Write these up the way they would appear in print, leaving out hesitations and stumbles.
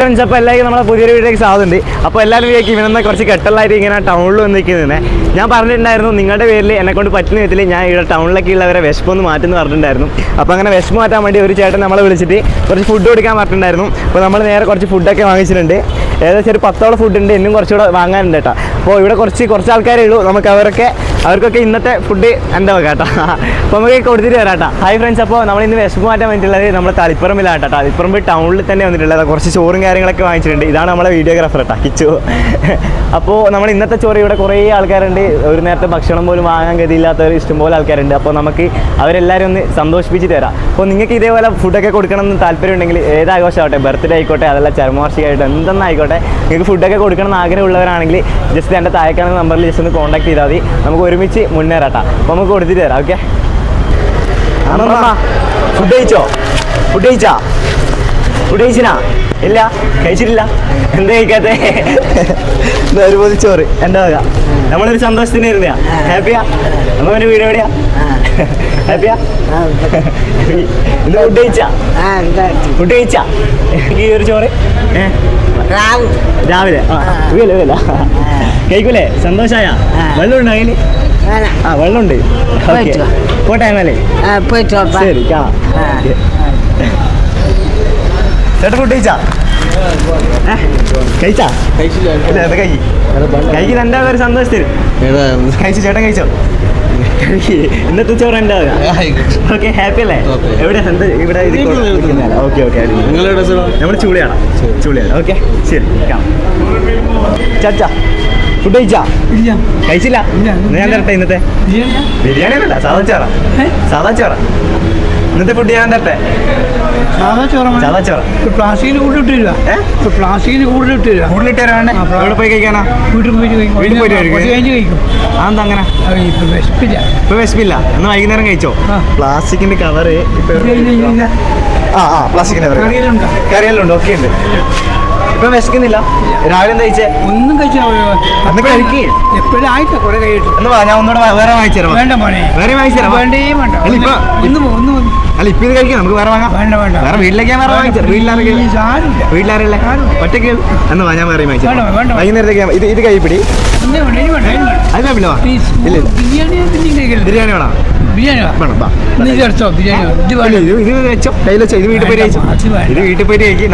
Friends, അപ്പോൾ എല്ലാവർക്കും നമ്മളെ പുതിയൊരു വീഡിയോയ്ക്ക് സാധ്യതയുണ്ട്. അപ്പോൾ എല്ലാവരും വിചാരിക്കും ഇവനെന്നാൽ കുറച്ച് കെട്ടലായിട്ട് ഇങ്ങനെ ടൗണിൽ വന്ന് നിൽക്കുന്നത്. ഞാൻ പറഞ്ഞിട്ടുണ്ടായിരുന്നു നിങ്ങളുടെ പേരിൽ എന്നെക്കൊണ്ട് പറ്റുന്ന വിധത്തിൽ ഞാൻ ഇവിടെ ടൗണിലൊക്കെ ഉള്ളവരെ വിശപ്പൊന്ന് മാറ്റുമെന്ന് പറഞ്ഞിട്ടുണ്ടായിരുന്നു. അപ്പോൾ അങ്ങനെ വിശപ്പ് മാറ്റാൻ വേണ്ടി ഒരു ചേട്ടൻ നമ്മളെ വിളിച്ചിട്ട് കുറച്ച് ഫുഡ് കൊടുക്കാൻ പറഞ്ഞിട്ടുണ്ടായിരുന്നു. അപ്പോൾ നമ്മൾ നേരെ കുറച്ച് ഫുഡൊക്കെ വാങ്ങിച്ചിട്ടുണ്ട്. ഏകദേശം ഒരു 10ഓളം ഫുഡുണ്ട്, ഇന്നും കുറച്ചുകൂടെ വാങ്ങാനുണ്ട് കേട്ടോ. അപ്പോൾ ഇവിടെ കുറച്ച് ആൾക്കാരേ ഉള്ളൂ. നമുക്ക് അവർക്കൊക്കെ ഇന്നത്തെ ഫുഡ് എന്താ കേട്ടോ. അപ്പോൾ നമുക്ക് കൊടുത്തിട്ട് വരാം കേട്ടോ. ഹായ് ഫ്രണ്ട്സ്, അപ്പോൾ നമ്മൾ ഇന്ന് വിശപ്പ് മാറ്റാൻ വേണ്ടിയിട്ടുള്ളത് നമ്മൾ തളിപ്പറമ്പിലാണ് കേട്ടോ. തളിപ്പറമ്പ് ടൗണിൽ തന്നെ വന്നിട്ടുള്ളത്. കുറച്ച് ചോറും കാര്യങ്ങളൊക്കെ വാങ്ങിച്ചിട്ടുണ്ട്. ഇതാണ് നമ്മളെ വീഡിയോഗ്രാഫർ കേട്ടോ, കിച്ചു. അപ്പോൾ നമ്മൾ ഇന്നത്തെ ചോറ് ഇവിടെ കുറേ ആൾക്കാരുണ്ട്. ഒരു നേരത്തെ ഭക്ഷണം പോലും വാങ്ങാൻ ഗതിയില്ലാത്തവർ ഇഷ്ടംപോലെ ആൾക്കാരുണ്ട്. അപ്പോൾ നമുക്ക് അവരെല്ലാവരും ഒന്ന് സന്തോഷിപ്പിച്ചിട്ട് തരാം. അപ്പോൾ നിങ്ങൾക്ക് ഇതേപോലെ ഫുഡൊക്കെ കൊടുക്കണം എന്ന് താല്പര്യം ഉണ്ടെങ്കിൽ ഏതാഘോഷമാവട്ടെ, ബർത്ത്ഡേ ആയിക്കോട്ടെ, അതല്ല ചരമവാർഷികമായിട്ട് എന്തെന്നായിക്കോട്ടെ, നിങ്ങൾക്ക് ഫുഡൊക്കെ കൊടുക്കണം എന്ന് ആഗ്രഹമുള്ളവരാണെങ്കിൽ ജസ്റ്റ് എൻ്റെ താഴേക്കാണ് നമ്പറിൽ ജസ്റ്റ് ഒന്ന് കോൺടാക്ട് ചെയ്താൽ മതി. നമുക്ക് ഒരുമിച്ച് മുന്നേറാട്ടാ. അപ്പോൾ നമുക്ക് കൊടുത്തിട്ട് തരാം. ഓക്കെ, ഫുഡ് കഴിച്ചിനാ? ഇല്ല, കഴിച്ചിട്ടില്ല. എന്താ കഴിക്കാത്തെ? ഒരുപോലെ ചോറ് എൻ്റെ വക. നമ്മളൊരു സന്തോഷത്തിന് ഇരുന്നയാ. ഹാപ്പിയാ? നമ്മുടെ വീട് എവിടെയാ? ഹാപ്പിയാ? ഇന്ന് ഫുഡ് കഴിച്ചാ? ഈ ഒരു ചോറ് രാവിലെ വീല കഴിക്കൂലേ? സന്തോഷായ? വെള്ളമുണ്ടോ കയ്യിൽ? വെള്ളമുണ്ട്. പോട്ടെ എന്നാലേ. ശരി, ചേട്ടാ ഫുഡ് കഴിച്ചാ? കഴിക്കുന്ന എൻ്റെ ഒരു സന്തോഷത്തിന് കഴിച്ചു. ചേട്ടൻ കഴിച്ചോ? ഇന്നത്തെ ചോറ് എൻ്റെ ഓക്കെ. ഹാപ്പി അല്ലേ? എവിടെയാ ഇവിടെ? Okay okay. നമ്മൾ ചൂളിയാണ്. ഓക്കെ ശരി. ചാച്ചാ ഫുഡ് കഴിച്ചില്ല? ഞാൻ തരട്ടെ ഇന്നത്തെ ബിരിയാണി അല്ല, സാധാ ചോറ. ഇന്നത്തെ ഫുഡ് ഞാൻ തരട്ടെ. സാധാ ചോറ. പ്ലാസ്റ്റിക്കിന് കൂടുതലിട്ടില്ല. കൂടുതലിട്ട് തരാണ്ട് എവിടെ പോയി കഴിക്കാനാ? വീട്ടിൽ പോയിട്ട് കഴിക്കും. അതെന്താ അങ്ങനെ? ഇപ്പൊ വിശപ്പില്ല. എന്നാ വൈകുന്നേരം കഴിച്ചോ? പ്ലാസ്റ്റിക്കിന്റെ കവറ് പ്ലാസ്റ്റിക്കിന്റെ കറിയെല്ലാം ഉണ്ട്. ഓക്കെ ഉണ്ട്. ഇപ്പൊ വിശക്കുന്നില്ല? രാവിലെ എന്താ കഴിച്ചേ? ഒന്നും കഴിച്ചാ എപ്പോഴും ആയിട്ടാ കുറെ കഴിയിട്ടു. ഞാൻ ഒന്നുകൂടെ വേറെ വാങ്ങിച്ചു തരാം. വേണ്ട മോനെ, വേറെ വാങ്ങിച്ചു തരാം. വേണ്ടേ വേണ്ട. അല്ല ഇപ്പൊ ഇത് കഴിക്കാം, നമുക്ക് വേറെ വാങ്ങാം. വേറെ വീട്ടിലേക്ക് ഞാൻ വേറെ വാങ്ങിച്ചു. വീട്ടിലാരല്ലേ? ഒറ്റയ്ക്ക് എന്നാ ഞാൻ വേറെ വാങ്ങിച്ചു. വൈകുന്നേരത്തേക്ക് ഇത് കഴിപ്പിടി. ബിരിയാണി വേണം. ഇത് വെച്ചോ, കയ്യിൽ വെച്ചോ. ഇത് വീട്ടിൽ പോയി കഴിച്ചോ.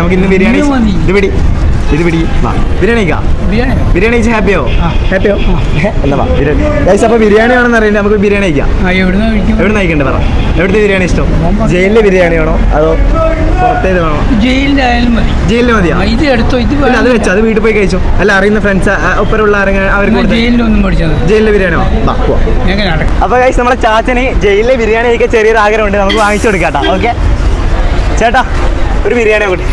നമുക്ക് ഇന്ന് ബിരിയാണി. ഇത് പിടി. ബിരിയാണി കഴിച്ച് ഹാപ്പിയോ? എന്നാ ബിരിയാണി. അപ്പോൾ ബിരിയാണി വേണമെന്ന് അറിയില്ല, നമുക്ക് ബിരിയാണി കഴിക്കാം. എവിടെ നിന്ന് കഴിക്കണ്ടേ പറ? എവിടുത്തെ ബിരിയാണി ഇഷ്ടം? ജയിലിലെ ബിരിയാണി വേണോ അതോ പുറത്തേത് വേണോ? ജയിലിൽ മതിയാ? ഇത് എടുത്തോ. അത് വെച്ചോ, അത് വീട്ടിൽ പോയി കഴിച്ചോ. അല്ല അറിയുന്ന ഫ്രണ്ട്സ് ഒപ്പരുള്ള അവർക്ക് ജയിലിലെ ബിരിയാണി വേണം. അപ്പോൾ കഴിച്ച് നമ്മളെ ചാച്ചന് ജയിലിലെ ബിരിയാണി കഴിക്കാൻ ചെറിയൊരു ആഗ്രഹമുണ്ട്. നമുക്ക് വാങ്ങിച്ചു കൊടുക്കാം. ഓക്കെ ചേട്ടാ, ഒരു ബിരിയാണി കൂട്ടി.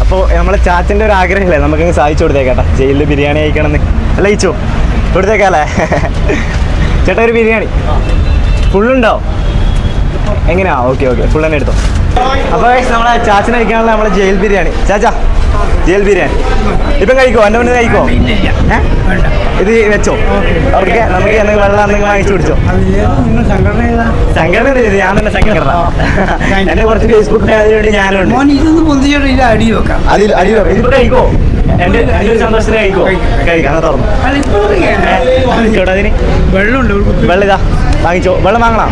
അപ്പോൾ നമ്മളെ ചാച്ചൻ്റെ ഒരു ആഗ്രഹമില്ലേ, നമുക്കങ്ങ് സാധിച്ചു കൊടുത്തേക്കാട്ടാ. ജയിലിൽ ബിരിയാണി കഴിക്കണമെന്ന് അല്ല കഴിച്ചോ? കൊടുത്തേക്കാല്ലേ? ചേട്ടാ ഒരു ബിരിയാണി ഫുള്ളുണ്ടോ? എങ്ങനെയാ? ഓക്കെ ഫുൾ തന്നെ എടുത്തോ. അപ്പോൾ നമ്മളെ ചാച്ചന് കഴിക്കാനുള്ള നമ്മളെ ജയിൽ ബിരിയാണി. ചാച്ചാ ജയിൽ ബിരിയാണി ഇപ്പം കഴിക്കോ? എൻ്റെ മുന്നിൽ കഴിക്കോ? ഇത് വെച്ചോ. ഓക്കെ, നമുക്ക് എന്തെങ്കിലും വെള്ളം എന്തെങ്കിലും വാങ്ങിച്ചു പിടിച്ചോ. സംഘടന ഞാൻ തന്നെ സംഘടന. എന്നെ കുറച്ച് ഫേസ്ബുക്ക് വേണ്ടി ഞാനുണ്ട്. ഇതിപ്പോ കഴിക്കോ? എന്റെ സന്തോഷത്തിന് കഴിക്കാം. തുറന്നു അതിന് വെള്ളം ഇതാ വാങ്ങിച്ചോ. വെള്ളം വാങ്ങണം.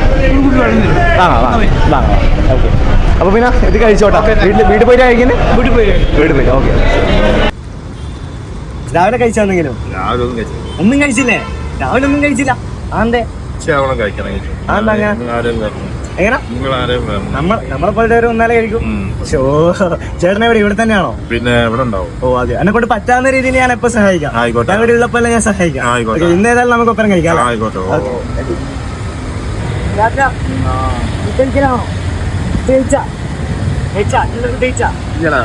വാങ്ങാം. ഓക്കെ. അപ്പൊ പിന്നെ ഇത് കഴിച്ചോട്ടാ. വീട്ടിൽ പോയിട്ട് കഴിക്കുന്നത്? വീട്ടിൽ പോയിട്ട്. ഓക്കെ. രാവിലെ കഴിച്ചെന്തെങ്കിലും? ഒന്നും കഴിച്ചില്ലേ? രാവിലെ ഒന്നും കഴിച്ചില്ല? അതെന്തേ? എങ്ങനെ? നമ്മളെ പോലെ ഒന്നാലേ കഴിക്കും. ചേട്ടനെ എവിടെ? ഇവിടെ തന്നെയാണോ? പിന്നെ ഇവിടെ ഉണ്ടാവും. ഓ അതെ, എന്നെ കൊണ്ട് പറ്റാവുന്ന രീതിയിൽ ഞാൻ എപ്പോ സഹായിക്കാം. ഞാൻ ഇവിടെ ഉള്ളപ്പോ ഞാൻ സഹായിക്കാം. ഇന്ന് ഏതായാലും നമുക്ക് ഒപ്പം കഴിക്കാം.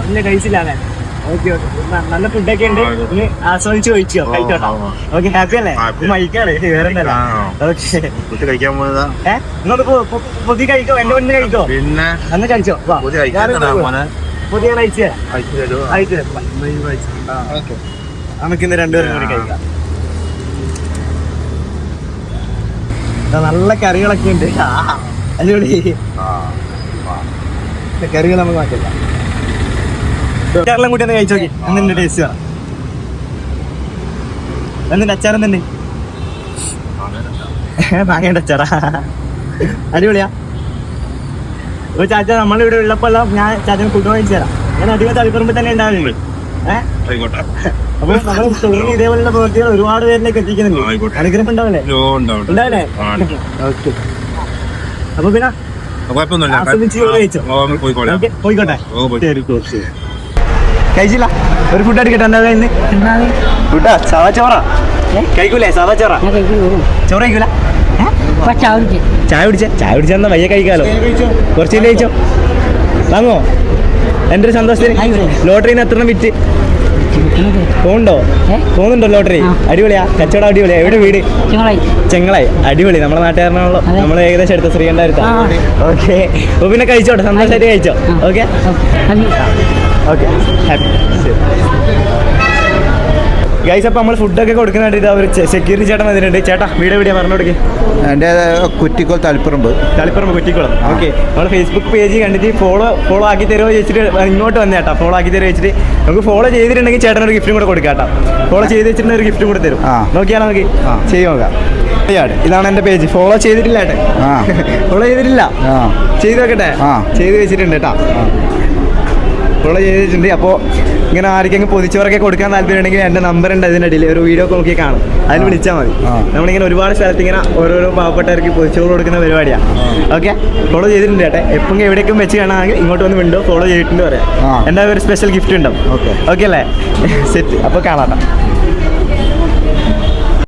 ഇല്ല കഴിച്ചില്ല. ഓക്കെ നല്ല ഫുഡൊക്കെ ഉണ്ട്. ഇനി ആസ്വദിച്ച് കഴിച്ചോ. കഴിച്ചോട്ടോ. ഓക്കെ ഹാപ്പി അല്ലേ? മൈക്കാണ് വേറെ ഓക്കെ. കഴിക്കാൻ പോയതാ. പുതിയ കഴിക്കോ? എന്റെ മുന്നിൽ കഴിക്കോ? പിന്നെ അന്ന് കഴിച്ചോ. പുതിയ കഴിച്ചേ നമുക്കിന്ന് രണ്ടുപേരും കൂടി കഴിക്കാം. നല്ല കറികളൊക്കെ ഉണ്ട്. അടിപൊളി കറികൾ നമുക്ക് മാറ്റില്ല. കേരളം കൂട്ടി ഒന്ന് കഴിച്ചു നോക്കി എന്തിന്റെ ടേസ്റ്റ് എന്തിന്റെ അച്ചാർ എന്തുണ്ട് മാങ്ങേണ്ട അച്ചാറാ അടിപൊളിയാ അപ്പൊ ചാച്ച നമ്മളിവിടെ ഉള്ളപ്പോൾ ഞാൻ ചാച്ചന് ഫുഡ് വാങ്ങിച്ചു തരാം ഞാൻ അധികം തളിപ്പറമ്പ് തന്നെ ഉണ്ടാവുന്നുണ്ട് അപ്പൊ നമ്മൾ തുടങ്ങി ഇതേപോലുള്ള പ്രവൃത്തികൾ ഒരുപാട് പേരിലേക്ക് എത്തിക്കുന്നുണ്ട് അനുഗ്രഹം ഉണ്ടാവില്ലേ ഉണ്ടാവില്ലേ ഓക്കെ അപ്പൊ പിന്നെ കഴിച്ചില്ല ഒരു ഫുഡ് അടിക്കട്ടെ എന്താ ഇന്ന് ഫുഡാ സാവാ ചോറാ കഴിക്കൂലേ സാവാ ചോറ ചോറ് കഴിക്കൂല ചായ കുടിച്ചാ വയ്യ കഴിക്കാലോ കുറച്ച് കഴിച്ചോ വാങ്ങോ എൻ്റെ ഒരു സന്തോഷത്തിന് ലോട്ടറിന് എത്ര വിറ്റ് പോകുന്നുണ്ടോ ലോട്ടറി അടിപൊളിയാ കച്ചവടം അടിപൊളിയാ എവിടെ വീട് ചെങ്ങളായി അടിപൊളി നമ്മുടെ നാട്ടുകാരനാണല്ലോ നമ്മൾ ഏകദേശം എടുത്ത ശ്രീകണ്ഠാരത്ത ഓക്കെ അപ്പൊ പിന്നെ കഴിച്ചോട്ടെ സന്തോഷമായിട്ട് കഴിച്ചോ ഓക്കെ ഓക്കെ ഹാപ്പി ഗൈസ് അപ്പോൾ നമ്മൾ ഫുഡൊക്കെ കൊടുക്കുന്നുണ്ട് ഇതാ ഒരു സെക്യൂരിറ്റി ചേട്ടൻ വന്നിട്ടുണ്ട് ചേട്ടാ വീട് എവിടെയാ പറഞ്ഞു കൊടുക്കേ എൻ്റെ കുറ്റിക്കോൾ തളിപ്പറമ്പ് കുറ്റിക്കുളം ഓക്കെ നമ്മൾ ഫേസ്ബുക്ക് പേജ് കണ്ടിട്ട് ഫോളോ ആക്കി തരുമോ ചോദിച്ചിട്ട് ഇങ്ങോട്ട് വന്നേ ചേട്ടാ ഫോളോ ആക്കി തരുമോ വെച്ചിട്ട് നമുക്ക് ഫോളോ ചെയ്തിട്ടുണ്ടെങ്കിൽ ചേട്ടൻ ഒരു ഗിഫ്റ്റും കൂടെ കൊടുക്കാം കേട്ടോ ഫോളോ ചെയ്ത് വെച്ചിട്ടുണ്ടെങ്കിൽ ഒരു ഗിഫ്റ്റും കൂടെ തരും നോക്കിയാലോ നമുക്ക് ചെയ്ത് നോക്കാം ഇതാണ് എൻ്റെ പേജ് ഫോളോ ചെയ്തിട്ടില്ല ചേട്ടൻ ഫോളോ ചെയ്തിട്ടില്ല ചെയ്ത് നോക്കട്ടെ ചെയ്ത് വെച്ചിട്ടുണ്ട് കേട്ടോ ഫോളോ ചെയ്തിട്ടുണ്ട് അപ്പോൾ ഇങ്ങനെ ആർക്കെങ്കിലും പൊതിച്ചോറൊക്കെ കൊടുക്കാൻ താല്പര്യമുണ്ടെങ്കിൽ എൻ്റെ നമ്പർ ഉണ്ട് അതിൻ്റെ ഇടയിൽ ഒരു വീഡിയോ നോക്കി കാണും അതിൽ വിളിച്ചാൽ മതി നമ്മളിങ്ങനെ ഒരുപാട് സ്ഥലത്ത് ഇങ്ങനെ ഓരോരോ പാവപ്പെട്ടവർക്ക് പൊതിച്ചോറ് കൊടുക്കുന്ന പരിപാടിയാണ് ഓക്കെ ഫോളോ ചെയ്തിട്ടുണ്ട് ചേട്ടെ എപ്പോൾ എവിടേക്കും വെച്ച് കാണാമെങ്കിൽ ഇങ്ങോട്ട് വന്ന് വിണ്ടോ ഫോളോ ചെയ്തിട്ടുണ്ട് പറയാം എൻ്റെ ഒരു സ്പെഷ്യൽ ഗിഫ്റ്റ് ഉണ്ടാവും ഓക്കെ അല്ലേ സെറ്റ് അപ്പോൾ കാണാം